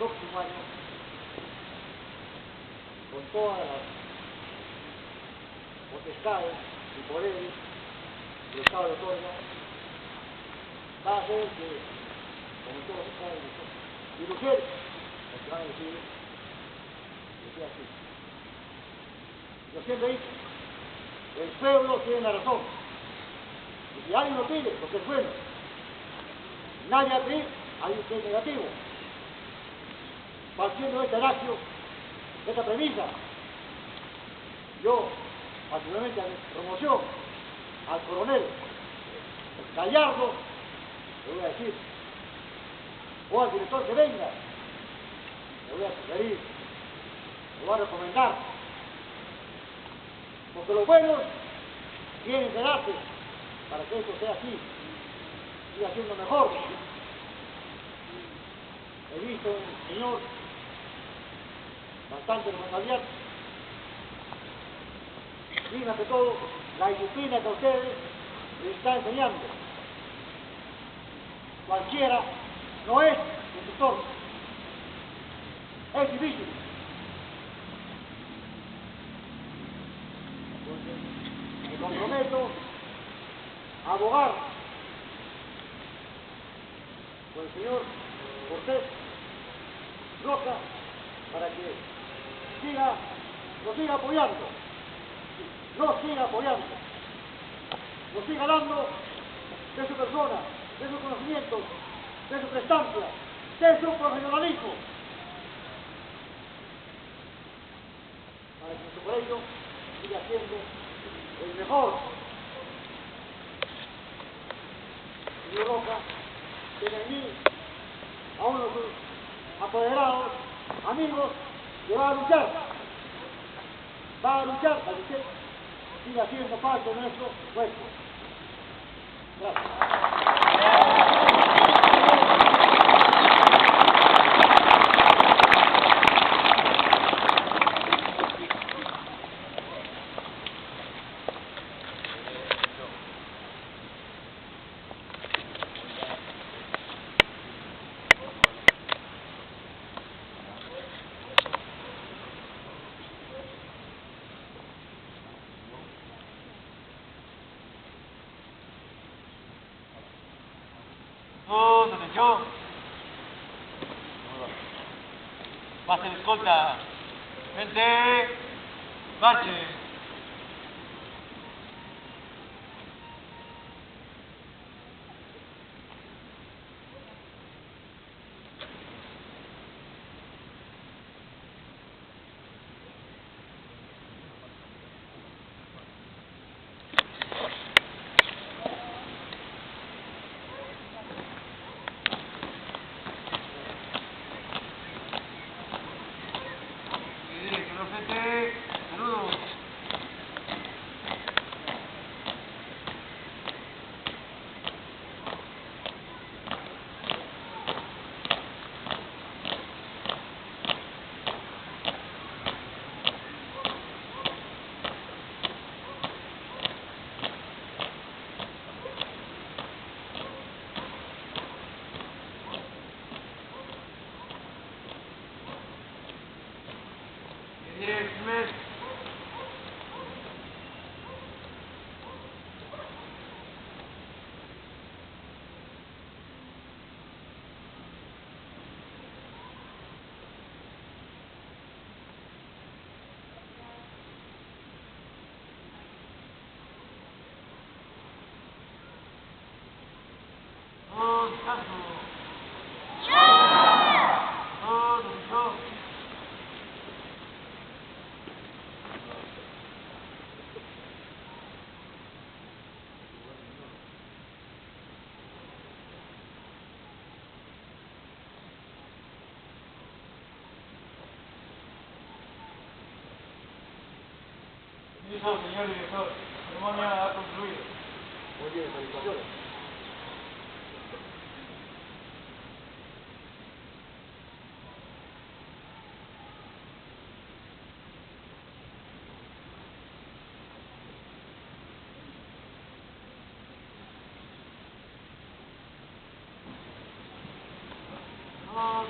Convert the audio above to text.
próximo año, con todas las potestades y poderes que el Estado le otorga, va a hacer que, como todos saben, y mujeres, los que van a decir, que sea así. Yo siempre he dicho, el pueblo tiene la razón. Y si alguien lo pide, porque es bueno, nadie va a pedir a alguien que es negativo. Partiendo de este ratio, de esta premisa, yo, particularmente a mi promoción, al coronel Gallardo, le voy a decir, o al director que venga, le voy a sugerir, le voy a recomendar, porque los buenos tienen que darse para que esto sea así, siga siendo mejor. He visto en el Señor bastante responsabilidad, y más que todo la disciplina que a ustedes les está enseñando. Cualquiera no es instructor, es difícil. Entonces, me comprometo a abogar con el señor Cortés Roca para que nos siga apoyando, nos siga dando de su persona, de su conocimiento, de su prestancia, de su profesionalismo, para que nuestro colegio siga siendo el mejor. Señor Roca, tiene en mí a uno de sus apoderados, amigos, que va a luchar para que usted siga siendo parte de nuestro puesto. Gracias. Todos, atención. Pase la escolta. Gente, marche. Saludos. Yes, Permiso, señor director. La ceremonia ha concluido. Muy bien, felicitaciones. Todos,